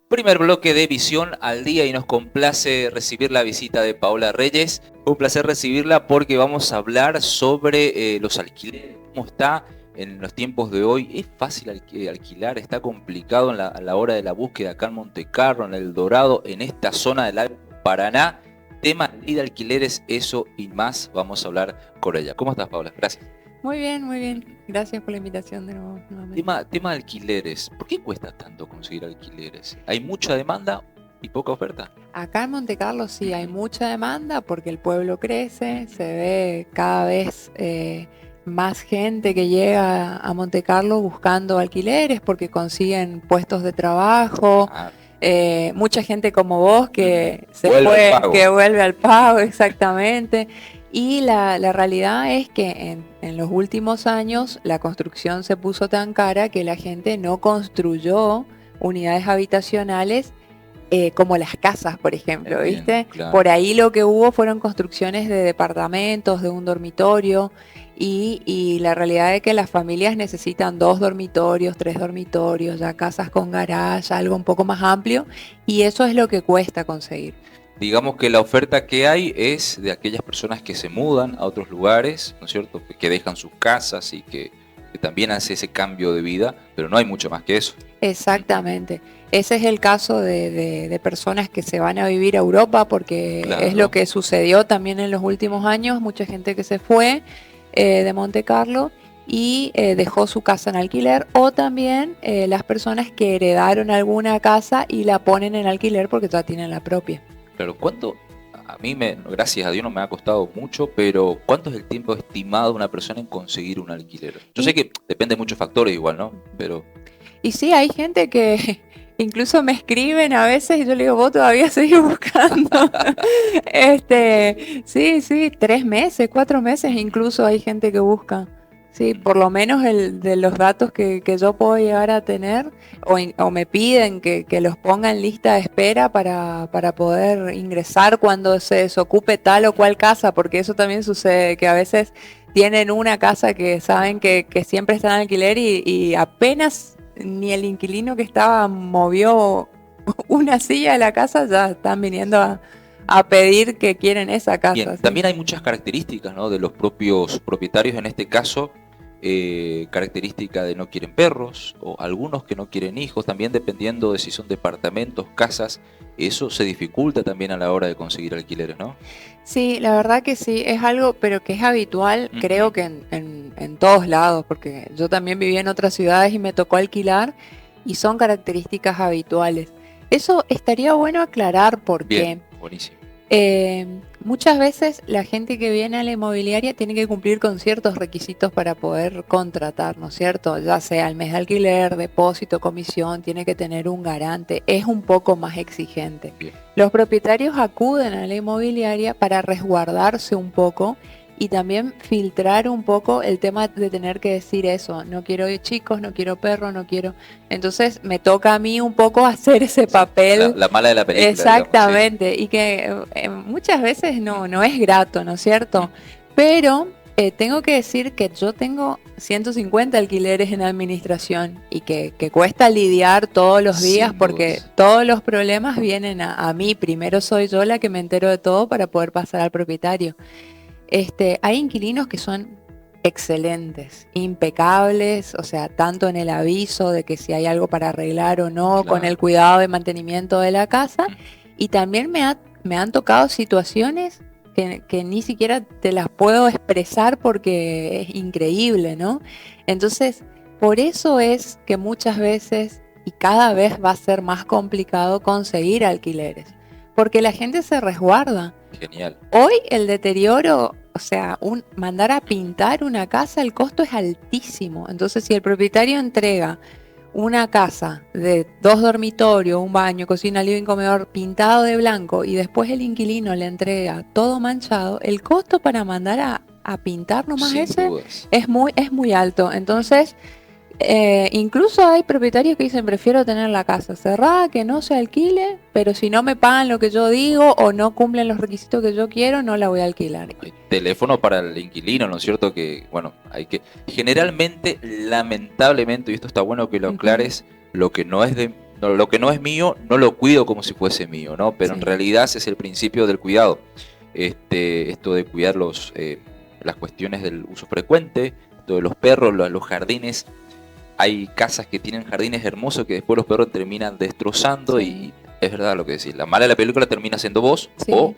Primer bloque de Visión al Día y nos complace recibir la visita de Paola Reyes. Un placer recibirla porque vamos a hablar sobre los alquileres. ¿Cómo está en los tiempos de hoy? ¿Es fácil alquilar? ¿Está complicado a la hora de la búsqueda acá en Montecarlo, en El Dorado, en esta zona del Alto Paraná? Tema y de alquileres, eso y más vamos a hablar con ella. ¿Cómo estás, Paola? Gracias. Muy bien, muy bien. Gracias por la invitación de nuevo, nuevamente. Tema de alquileres. ¿Por qué cuesta tanto conseguir alquileres? ¿Hay mucha demanda y poca oferta? Acá en Monte Carlo sí hay mucha demanda porque el pueblo crece, se ve cada vez más gente que llega a Monte Carlo buscando alquileres porque consiguen puestos de trabajo. Ah, Mucha gente como vos que se vuelve al pago. que vuelve al pago, exactamente. Y la realidad es que en los últimos años la construcción se puso tan cara que la gente no construyó unidades habitacionales como las casas, por ejemplo, Entiendo, ¿viste? claro. Por ahí lo que hubo fueron construcciones de departamentos, de un dormitorio, y la realidad es que las familias necesitan 2 dormitorios, 3 dormitorios, ya casas con garage, algo un poco más amplio, y eso es lo que cuesta conseguir. Digamos que la oferta que hay es de aquellas personas que se mudan a otros lugares, ¿no es cierto? Que dejan sus casas y que también hace ese cambio de vida, pero no hay mucho más que eso. Exactamente. Ese es el caso de personas que se van a vivir a Europa porque Claro. es lo que sucedió también en los últimos años. Mucha gente que se fue de Monte Carlo y dejó su casa en alquiler, o también las personas que heredaron alguna casa y la ponen en alquiler porque ya tienen la propia. Claro, ¿cuánto? A mí, gracias a Dios, no me ha costado mucho, pero ¿cuánto es el tiempo estimado de una persona en conseguir un alquiler? Yo sé que depende de muchos factores igual, ¿no? Pero Y sí, hay gente que incluso me escriben a veces y yo le digo, vos todavía seguís buscando. Sí, 3 meses, 4 meses incluso hay gente que busca. Sí, por lo menos de los datos que yo puedo llegar a tener, o me piden que los ponga en lista de espera para poder ingresar cuando se desocupe tal o cual casa, porque eso también sucede, que a veces tienen una casa que saben que siempre está en alquiler y apenas ni el inquilino que estaba movió una silla de la casa, ya están viniendo a pedir que quieren esa casa. bien, ¿sí? también hay muchas características, ¿no? De los propios propietarios, en este caso, característica de no quieren perros, o algunos que no quieren hijos, también dependiendo de si son departamentos, casas, eso se dificulta también a la hora de conseguir alquileres, ¿no? Sí, la verdad que sí, es algo, pero que es habitual, creo que en todos lados, porque yo también viví en otras ciudades y me tocó alquilar, y son características habituales. Eso estaría bueno aclarar porque Bien, buenísimo. muchas veces la gente que viene a la inmobiliaria tiene que cumplir con ciertos requisitos para poder contratar, ¿no es cierto? Ya sea el mes de alquiler, depósito, comisión, tiene que tener un garante, es un poco más exigente. Bien. Los propietarios acuden a la inmobiliaria para resguardarse un poco y también filtrar un poco el tema de tener que decir eso, no quiero chicos, no quiero perros, no quiero... Entonces me toca a mí un poco hacer ese papel. La mala de la película. Exactamente, Digamos, sí. y que muchas veces no es grato, ¿no es cierto? Pero tengo que decir que yo tengo 150 alquileres en administración y que cuesta lidiar todos los días Sin porque dudas. todos los problemas vienen a mí. Primero soy yo la que me entero de todo para poder pasar al propietario. Hay inquilinos que son excelentes, impecables, o sea, tanto en el aviso de que si hay algo para arreglar o no, Claro. con el cuidado de mantenimiento de la casa, y también me han tocado situaciones que ni siquiera te las puedo expresar porque es increíble, ¿no? Entonces, por eso es que muchas veces y cada vez va a ser más complicado conseguir alquileres, porque la gente se resguarda. Genial. Hoy el deterioro, o sea, mandar a pintar una casa, el costo es altísimo. Entonces, si el propietario entrega una casa de 2 dormitorios, un baño, cocina, living, comedor pintado de blanco y después el inquilino le entrega todo manchado, el costo para mandar a pintar nomás Sin ese dudas. es muy alto. Entonces, incluso hay propietarios que dicen prefiero tener la casa cerrada, que no se alquile, pero si no me pagan lo que yo digo o no cumplen los requisitos que yo quiero, no la voy a alquilar. Hay teléfono para el inquilino, ¿no es cierto? Que, bueno, hay que... Generalmente, lamentablemente, y esto está bueno que lo aclares, lo que no es de lo que no es mío, no lo cuido como si fuese mío, ¿no? Pero en realidad ese es el principio del cuidado. Esto de cuidar las cuestiones del uso frecuente, esto de los perros, los jardines. Hay casas que tienen jardines hermosos que después los perros terminan destrozando y es verdad lo que decís. La mala de la película termina siendo vos o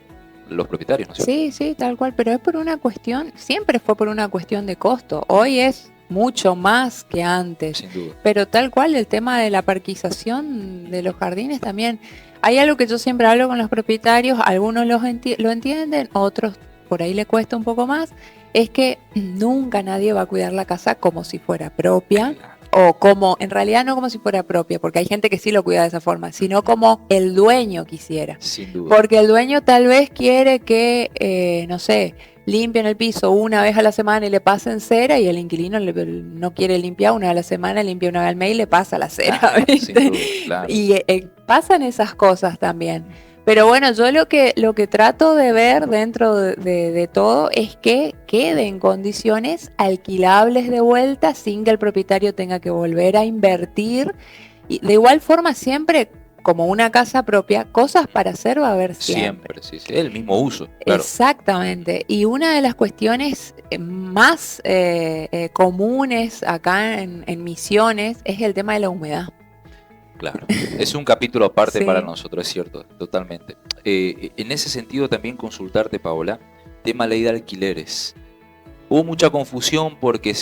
los propietarios, ¿no es cierto? Sí, sí, tal cual, pero es por una cuestión, siempre fue por una cuestión de costo. Hoy es mucho más que antes. Sin duda. Pero tal cual el tema de la parquización de los jardines también. Hay algo que yo siempre hablo con los propietarios, algunos lo entienden, otros por ahí le cuesta un poco más, es que nunca nadie va a cuidar la casa como si fuera propia. O como, en realidad no como si fuera propia, porque hay gente que sí lo cuida de esa forma, sino como el dueño quisiera. Sin duda. Porque el dueño tal vez quiere que, no sé, limpien el piso una vez a la semana y le pasen cera, y el inquilino no quiere limpiar una vez a la semana, limpia una vez al mes y le pasa la cera, Claro, ¿viste? sin duda, claro. Y pasan esas cosas también. Pero bueno, yo lo que trato de ver dentro de todo es que quede en condiciones alquilables de vuelta sin que el propietario tenga que volver a invertir. Y de igual forma siempre, como una casa propia, cosas para hacer va a haber siempre. Siempre, sí, el mismo uso. Claro. Exactamente. Y una de las cuestiones más comunes acá en Misiones es el tema de la humedad. Claro, es un capítulo aparte Sí. para nosotros, es cierto, totalmente. En ese sentido también consultarte, Paola, tema ley de alquileres. Hubo mucha confusión porque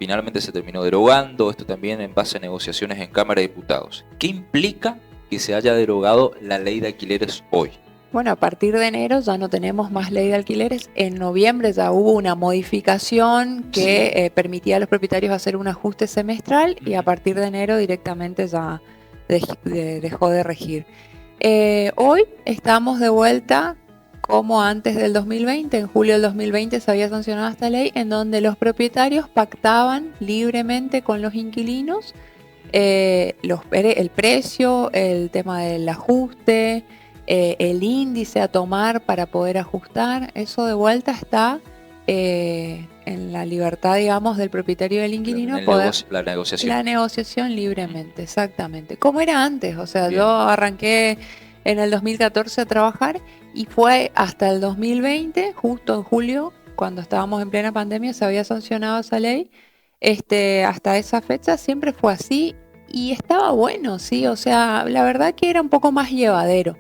finalmente se terminó derogando, esto también en base a negociaciones en Cámara de Diputados. ¿Qué implica que se haya derogado la ley de alquileres hoy? Bueno, a partir de enero ya no tenemos más ley de alquileres. En noviembre ya hubo una modificación que permitía a los propietarios hacer un ajuste semestral y a partir de enero directamente ya dejó de regir. Hoy estamos de vuelta como antes del 2020. En julio del 2020 se había sancionado esta ley en donde los propietarios pactaban libremente con los inquilinos el precio, el tema del ajuste, el índice a tomar para poder ajustar. Eso de vuelta está en la libertad, digamos, del propietario y del inquilino. La negociación. La negociación libremente, exactamente. Como era antes, o sea, Bien. yo arranqué en el 2014 a trabajar y fue hasta el 2020, justo en julio, cuando estábamos en plena pandemia, se había sancionado esa ley. Hasta esa fecha siempre fue así y estaba bueno, sí, o sea, la verdad que era un poco más llevadero.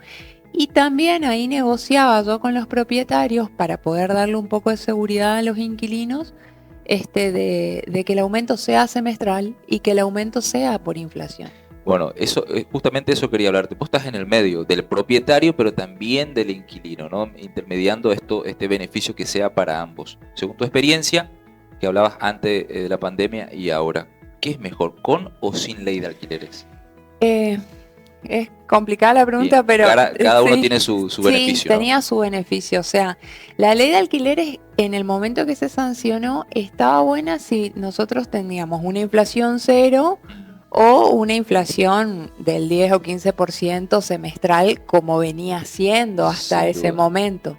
Y también ahí negociaba yo con los propietarios para poder darle un poco de seguridad a los inquilinos, de que el aumento sea semestral y que el aumento sea por inflación. Bueno, justamente eso quería hablarte. Vos estás en el medio del propietario, pero también del inquilino, ¿no? Intermediando este beneficio que sea para ambos. Según tu experiencia, que hablabas antes de la pandemia y ahora, ¿qué es mejor, con o sin ley de alquileres? Es complicada la pregunta, Bien, pero cada uno tiene su beneficio. Sí, tenía su beneficio. O sea, la ley de alquileres en el momento que se sancionó estaba buena si nosotros teníamos una inflación cero o una inflación del 10 o 15% semestral como venía siendo hasta Sin ese duda. momento.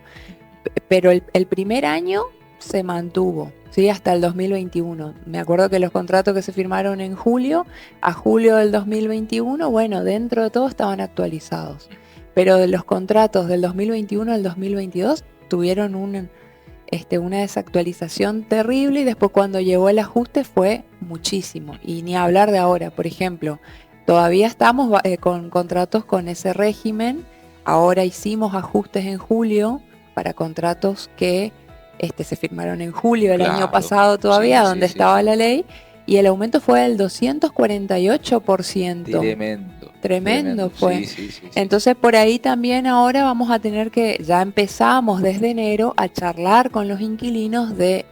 Pero el primer año se mantuvo, ¿sí? Hasta el 2021. Me acuerdo que los contratos que se firmaron en julio, a julio del 2021, bueno, dentro de todo estaban actualizados. Pero de los contratos del 2021 al 2022 tuvieron una desactualización terrible y después cuando llegó el ajuste fue muchísimo. Y ni hablar de ahora, por ejemplo, todavía estamos con contratos con ese régimen. Ahora hicimos ajustes en julio para contratos que se firmaron en julio del año pasado todavía, Sí, donde sí, estaba sí. la ley, y el aumento fue del 248%. Tremendo fue. Sí. Entonces por ahí también ahora vamos a tener que, ya empezamos desde enero a charlar con los inquilinos de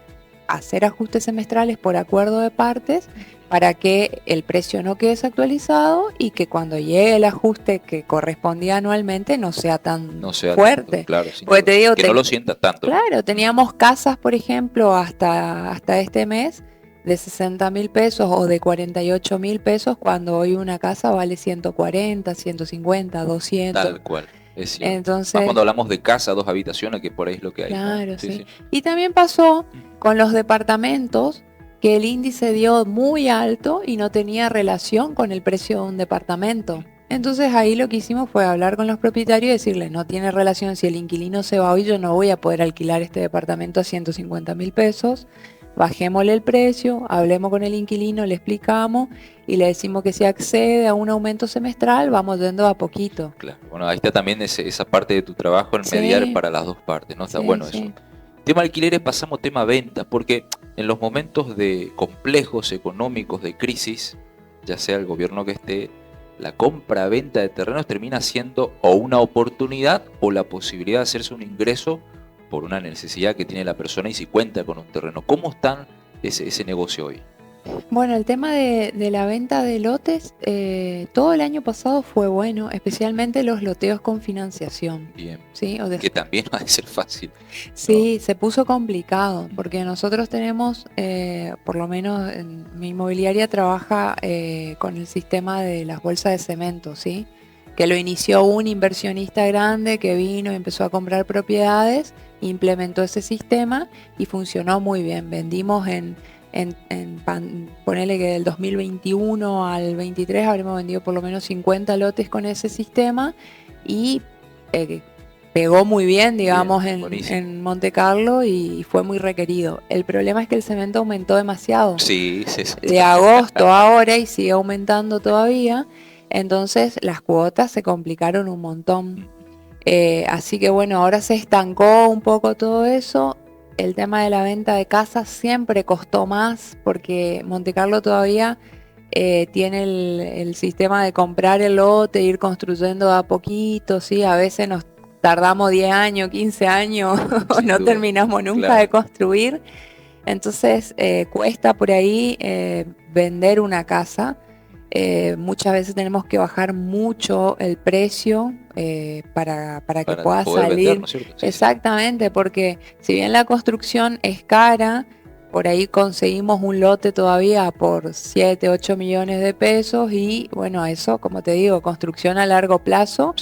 hacer ajustes semestrales por acuerdo de partes para que el precio no quede desactualizado y que cuando llegue el ajuste que correspondía anualmente no sea tan fuerte. Tanto, claro, Porque te digo, que no lo sientas tanto. Claro, teníamos casas, por ejemplo, hasta este mes de 60.000 pesos o de 48.000 pesos, cuando hoy una casa vale 140, 150, 200. Tal cual, es cierto. Entonces, más cuando hablamos de casa, 2 habitaciones, que por ahí es lo que hay. claro, ¿no? sí. Y también pasó con los departamentos que el índice dio muy alto y no tenía relación con el precio de un departamento. Entonces ahí lo que hicimos fue hablar con los propietarios y decirles, no tiene relación, si el inquilino se va hoy, yo no voy a poder alquilar este departamento a 150.000 pesos, bajémosle el precio, hablemos con el inquilino, le explicamos y le decimos que si accede a un aumento semestral, vamos yendo a poquito. Claro, bueno, ahí está también esa parte de tu trabajo en mediar para las dos partes, ¿no? Está bueno eso. Tema alquileres, pasamos tema ventas, porque en los momentos de complejos económicos, de crisis, ya sea el gobierno que esté, la compra-venta de terrenos termina siendo o una oportunidad o la posibilidad de hacerse un ingreso por una necesidad que tiene la persona y si cuenta con un terreno. ¿Cómo está ese negocio hoy? Bueno, el tema de la venta de lotes, todo el año pasado fue bueno, especialmente los loteos con financiación. Bien. ¿Sí? Que también no ha de ser fácil. Sí, ¿no? Se puso complicado, porque nosotros tenemos, por lo menos en mi inmobiliaria trabaja con el sistema de las bolsas de cemento, ¿sí? Que lo inició un inversionista grande que vino y empezó a comprar propiedades, implementó ese sistema y funcionó muy bien. Vendimos ponele que del 2021 al 23 habremos vendido por lo menos 50 lotes con ese sistema y pegó muy bien, digamos, en Monte Carlo y fue muy requerido. El problema es que el cemento aumentó demasiado. Sí, sí. De agosto a ahora y sigue aumentando todavía, entonces las cuotas se complicaron un montón. Así que bueno, ahora se estancó un poco todo eso. El tema de la venta de casas siempre costó más porque Monte Carlo todavía tiene el sistema de comprar el lote, ir construyendo a poquito, ¿sí? A veces nos tardamos 10 años, 15 años, no terminamos nunca de construir. Entonces cuesta por ahí vender una casa. Muchas veces tenemos que bajar mucho el precio para que pueda salir. Vender, ¿no es cierto? Sí, exactamente, porque si bien la construcción es cara, por ahí conseguimos un lote todavía por 7, 8 millones de pesos y bueno, eso, como te digo, construcción a largo plazo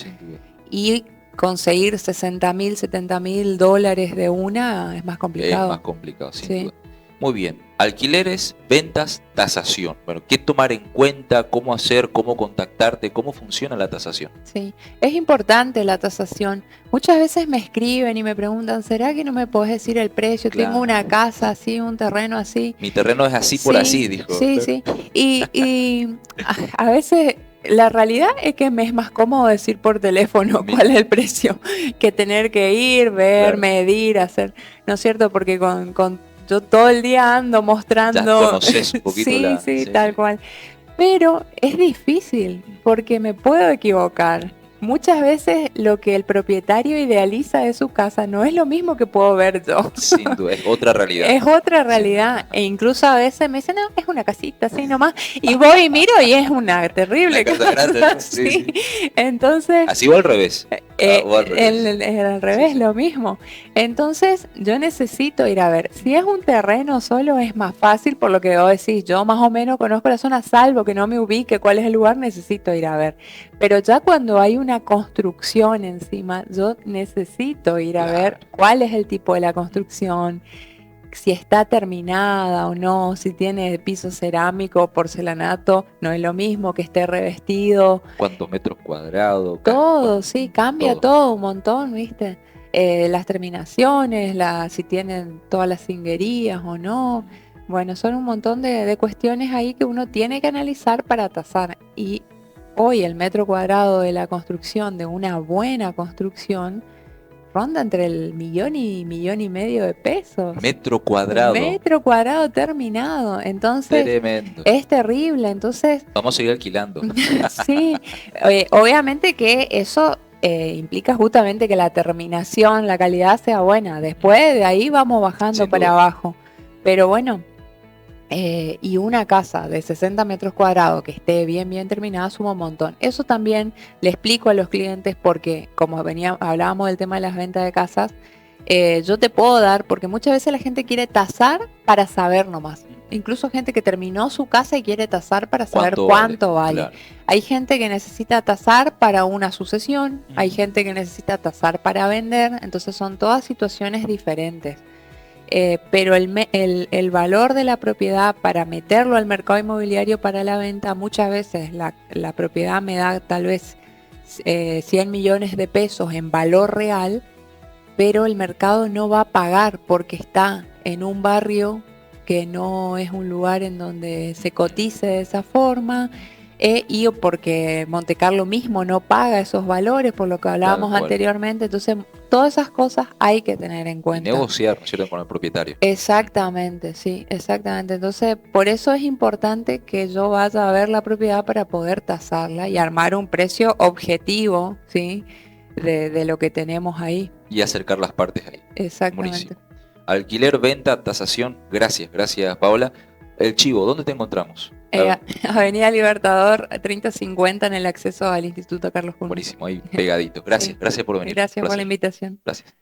y conseguir 60.000, 70.000 dólares de una es más complicado. Es más complicado, sin duda. Muy bien, alquileres, ventas, tasación. Bueno, ¿qué tomar en cuenta? ¿Cómo hacer? ¿Cómo contactarte? ¿Cómo funciona la tasación? Sí, es importante la tasación. Muchas veces me escriben y me preguntan, ¿será que no me podés decir el precio? Claro. Tengo una casa así, un terreno así. Mi terreno es así por así, dijo. Sí, sí. Y a veces la realidad es que me es más cómodo decir por teléfono cuál es el precio que tener que ir, ver, medir, hacer, ¿no es cierto? Porque yo todo el día ando mostrando. Ya conoces un poquito sí, tal cual. Pero es difícil porque me puedo equivocar. Muchas veces lo que el propietario idealiza de su casa no es lo mismo que puedo ver yo. Sin duda, es otra realidad. Es otra realidad. E incluso a veces me dicen, no, es una casita así nomás. Y voy y miro y es una terrible casa. Grande, sí. Entonces. Así o al revés. Al revés, lo mismo. Entonces, yo necesito ir a ver. Si es un terreno solo, es más fácil, por lo que vos decís. Yo más o menos conozco la zona, salvo que no me ubique cuál es el lugar, necesito ir a ver. Pero ya cuando hay una construcción encima, yo necesito ir a ver cuál es el tipo de la construcción, si está terminada o no, si tiene piso cerámico, porcelanato, no es lo mismo que esté revestido. ¿Cuántos metros cuadrados? Todo, sí, cambia todo un montón, ¿viste? Las terminaciones, si tienen todas las cinguerías o no. Bueno, son un montón de cuestiones ahí que uno tiene que analizar para tasar. Y hoy el metro cuadrado de la construcción, de una buena construcción, ronda entre el 1.000.000 y 1.5 millones de pesos. Metro cuadrado. Metro cuadrado terminado. Entonces, tremendo. Es terrible. Entonces, vamos a seguir alquilando. Sí, obviamente que eso implica justamente que la terminación, la calidad sea buena. Después de ahí vamos bajando para abajo. Pero bueno. Y una casa de 60 metros cuadrados que esté bien terminada suma un montón. Eso también le explico a los clientes porque como hablábamos del tema de las ventas de casas, yo te puedo dar, porque muchas veces la gente quiere tasar para saber nomás. Incluso gente que terminó su casa y quiere tasar para saber cuánto vale. Claro. Hay gente que necesita tasar para una sucesión, hay gente que necesita tasar para vender, entonces son todas situaciones diferentes. Pero el valor de la propiedad para meterlo al mercado inmobiliario para la venta, muchas veces la propiedad me da tal vez 100 millones de pesos en valor real, pero el mercado no va a pagar porque está en un barrio que no es un lugar en donde se cotice de esa forma, y porque Montecarlo mismo no paga esos valores, por lo que hablábamos anteriormente. Entonces, todas esas cosas hay que tener en cuenta. Y negociar, ¿no es cierto?, con el propietario. Exactamente, sí, exactamente. Entonces, por eso es importante que yo vaya a ver la propiedad para poder tasarla y armar un precio objetivo, ¿sí?, de lo que tenemos ahí. Y acercar las partes ahí. Exactamente. Buenísimo. Alquiler, venta, tasación. Gracias Paola. El chivo, ¿dónde te encontramos? Avenida Libertador 3050 en el acceso al Instituto Carlos Pulmo. Buenísimo, ahí pegadito. Gracias, sí. Gracias por venir. Gracias por la invitación. Gracias.